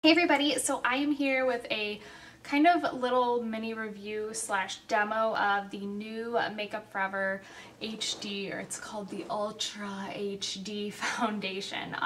Hey everybody, so I am here with a kind of little mini review slash demo of the new Makeup Forever HD, or it's called the Ultra HD foundation.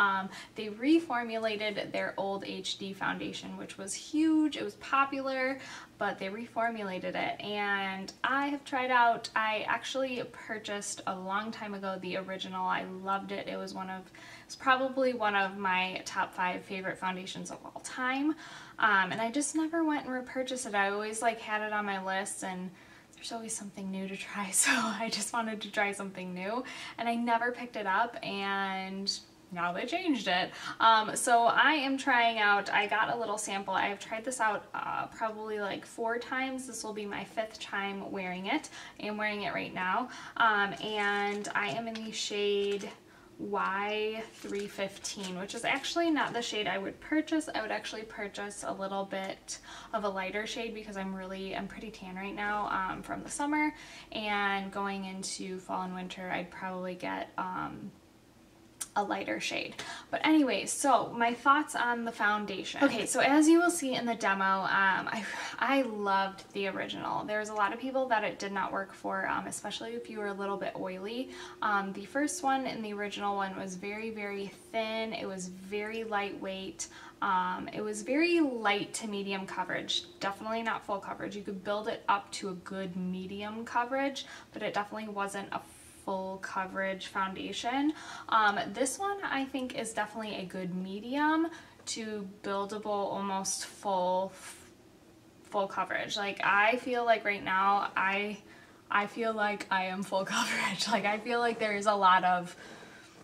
They reformulated their old HD foundation, which was huge. It was popular, but they reformulated it, and I have tried out. I actually purchased a long time ago the original. I loved it. It's probably one of my top 5 favorite foundations of all time. And I just never went and repurchased it. I always had it on my list, and there's always something new to try, so I just wanted to try something new, and I never picked it up, and now they changed it. So I am trying out, I got a little sample. I have tried this out probably 4 times. This will be my 5th time wearing it. I am wearing it right now, and I am in the shade Y315, which is actually not the shade I would purchase. I would actually purchase a little bit of a lighter shade because I'm pretty tan right now from the summer, and going into fall and winter I'd probably get a lighter shade. But anyway, so my thoughts on the foundation. Okay, so as you will see in the demo, I loved the original. There's a lot of people that it did not work for, especially if you were a little bit oily. The first one in the original one was very, very thin. It was very lightweight. It was very light to medium coverage, definitely not full coverage. You could build it up to a good medium coverage, but it definitely wasn't a full coverage foundation. This one I think is definitely a good medium to buildable, almost full coverage. I feel like right now I feel like I am full coverage. I feel like there is a lot of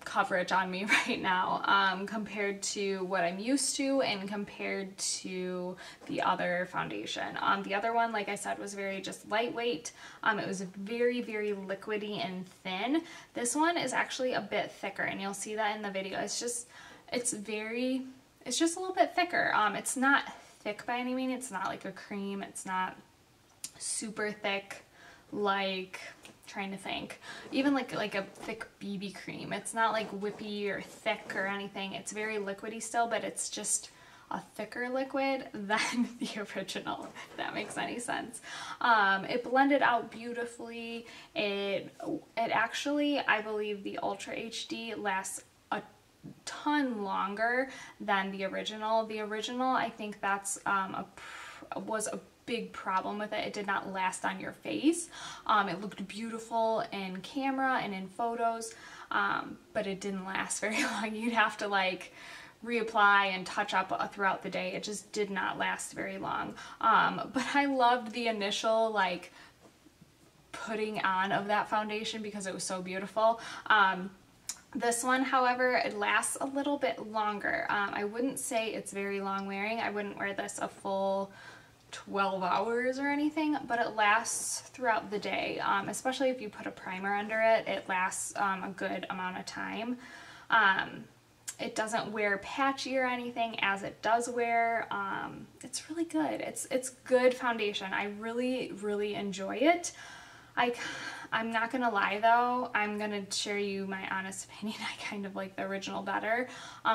coverage on me right now compared to what I'm used to and compared to the other foundation. The other one, like I said, was very just lightweight. It was very, very liquidy and thin. This one is actually a bit thicker, and you'll see that in the video. It's just a little bit thicker. It's not thick by any means. It's not like a cream. It's not super thick, trying to think, even like a thick BB cream. It's not whippy or thick or anything. It's very liquidy still, but it's just a thicker liquid than the original, if that makes any sense. It blended out beautifully. It actually, I believe the Ultra HD lasts a ton longer than the original. The original, I think that's was a big problem with it. It did not last on your face. It looked beautiful in camera and in photos, but it didn't last very long. You'd have to reapply and touch up throughout the day. It just did not last very long. But I loved the initial putting on of that foundation because it was so beautiful. This one, however, it lasts a little bit longer. I wouldn't say it's very long wearing. I wouldn't wear this a full 12 hours or anything, but it lasts throughout the day, especially if you put a primer under it. It lasts a good amount of time. It doesn't wear patchy or anything, as it does wear. It's really good. It's good foundation. I really, really enjoy it. I'm not gonna lie though, I'm gonna share you my honest opinion. I kind of like the original better.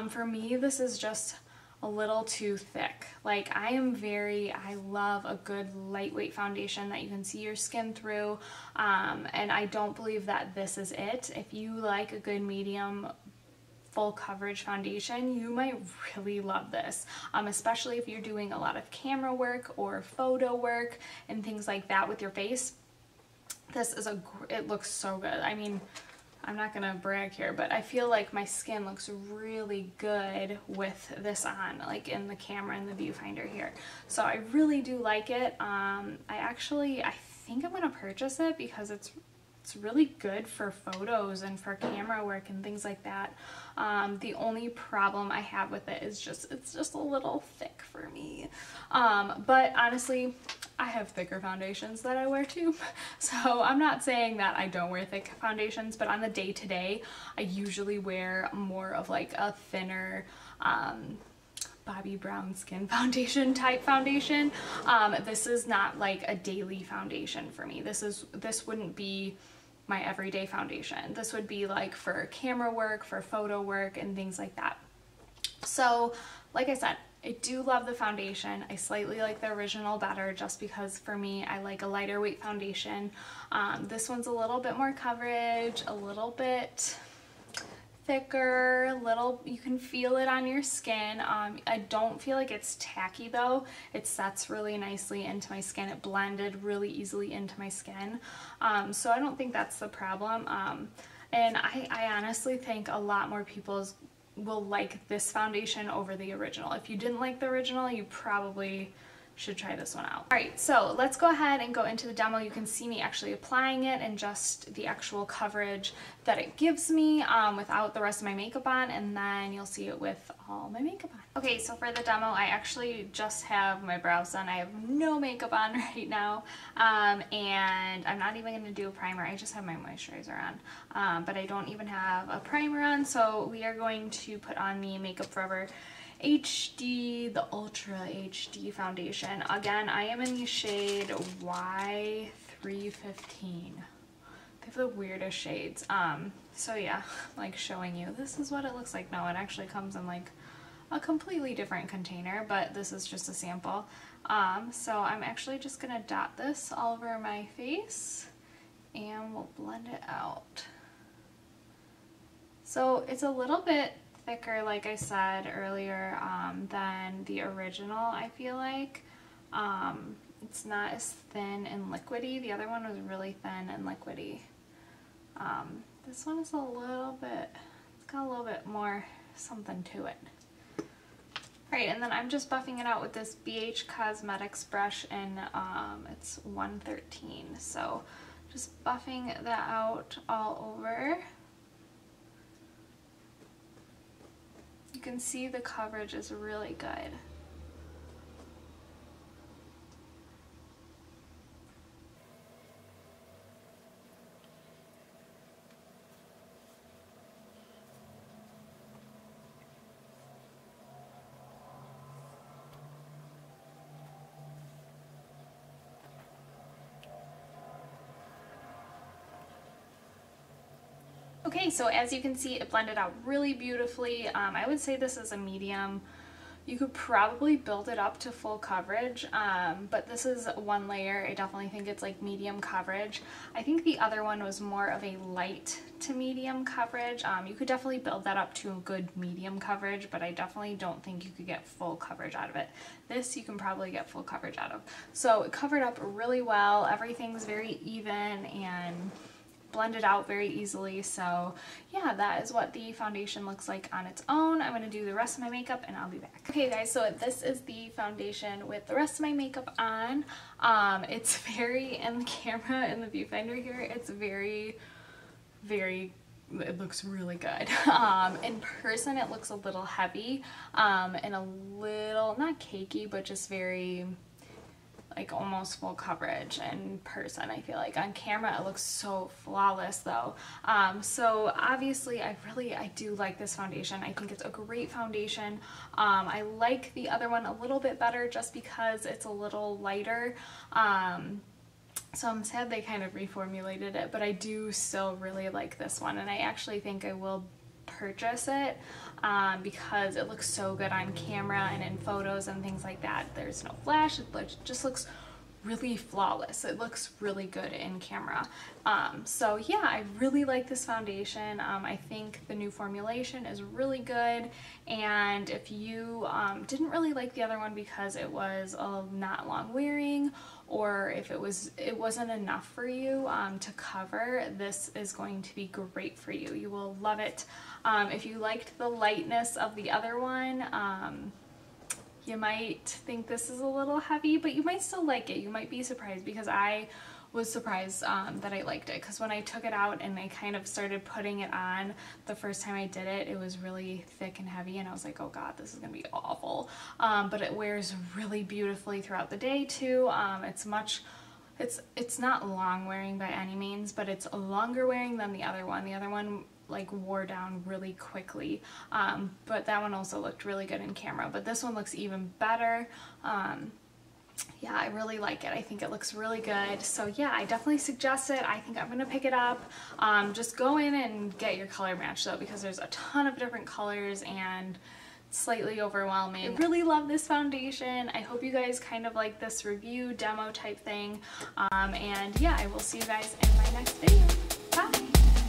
For me, this is just a little too thick. I love a good lightweight foundation that you can see your skin through, and I don't believe that this is it. If you like a good medium full coverage foundation, you might really love this, especially if you're doing a lot of camera work or photo work and things like that with your face. This is it looks so good. I mean, I'm not gonna brag here, but I feel like my skin looks really good with this on, in the camera and the viewfinder here. So I really do like it. I think I'm gonna purchase it because it's really good for photos and for camera work and things like that. The only problem I have with it is it's just a little thick for me. But honestly, I have thicker foundations that I wear too. So I'm not saying that I don't wear thick foundations, but on the day-to-day, I usually wear more of a thinner, Bobbi Brown skin foundation type foundation. This is not a daily foundation for me. This wouldn't be my everyday foundation. This would be for camera work, for photo work, and things like that. So like I said, I do love the foundation. I slightly like the original better just because for me I like a lighter weight foundation. This one's a little bit more coverage, a little bit thicker, you can feel it on your skin. I don't feel like it's tacky though. It sets really nicely into my skin. It blended really easily into my skin. So I don't think that's the problem. And I honestly think a lot more people will like this foundation over the original. If you didn't like the original, you probably should try this one out. Alright, so let's go ahead and go into the demo. You can see me actually applying it and just the actual coverage that it gives me without the rest of my makeup on, and then you'll see it with all my makeup on. Okay, so for the demo, I actually just have my brows done. I have no makeup on right now, and I'm not even going to do a primer. I just have my moisturizer on, but I don't even have a primer on, so we are going to put on the Makeup Forever HD, the Ultra HD foundation. Again, I am in the shade Y315. They have the weirdest shades. So yeah, like showing you, this is what it looks like. No, it actually comes in like a completely different container, but this is just a sample. So I'm actually just gonna dot this all over my face and we'll blend it out. So it's a little bit thicker, like I said earlier, than the original, I feel like. It's not as thin and liquidy. The other one was really thin and liquidy. This one is a little bit, it's got a little bit more something to it. Alright, and then I'm just buffing it out with this BH Cosmetics brush, and it's 113. So just buffing that out all over. You can see the coverage is really good. Okay, so as you can see, it blended out really beautifully. I would say this is a medium. You could probably build it up to full coverage, but this is one layer. I definitely think it's like medium coverage. I think the other one was more of a light to medium coverage. You could definitely build that up to a good medium coverage, but I definitely don't think you could get full coverage out of it. This you can probably get full coverage out of. So it covered up really well. Everything's very even and blended out very easily. So yeah, that is what the foundation looks like on its own. I'm going to do the rest of my makeup and I'll be back. Okay guys, so this is the foundation with the rest of my makeup on. It's very, in the camera, in the viewfinder here, it's very, it looks really good. In person it looks a little heavy and a little, not cakey, but just very like almost full coverage in person. I feel like on camera it looks so flawless though. So obviously I do like this foundation. I think it's a great foundation. I like the other one a little bit better just because it's a little lighter. So I'm sad they kind of reformulated it, but I do still really like this one, and I actually think I will purchase it because it looks so good on camera and in photos and things like that. There's no flash, it just looks really flawless. It looks really good in camera. So yeah, I really like this foundation. I think the new formulation is really good, and if you didn't really like the other one because it was not long wearing, or if it wasn't enough for you to cover, this is going to be great for you. You will love it. If you liked the lightness of the other one, you might think this is a little heavy, but you might still like it. You might be surprised, because I was surprised that I liked it, because when I took it out and I kind of started putting it on the first time I did it, it was really thick and heavy, and I was like, oh god, this is gonna be awful. But it wears really beautifully throughout the day too. It's not long wearing by any means, but it's longer wearing than the other one. The other one like wore down really quickly, but that one also looked really good in camera, but this one looks even better. Yeah, I really like it. I think it looks really good. So yeah, I definitely suggest it. I think I'm gonna pick it up. Just go in and get your color match though, because there's a ton of different colors, and slightly overwhelming. I really love this foundation. I hope you guys kind of like this review demo type thing. And yeah, I will see you guys in my next video. Bye!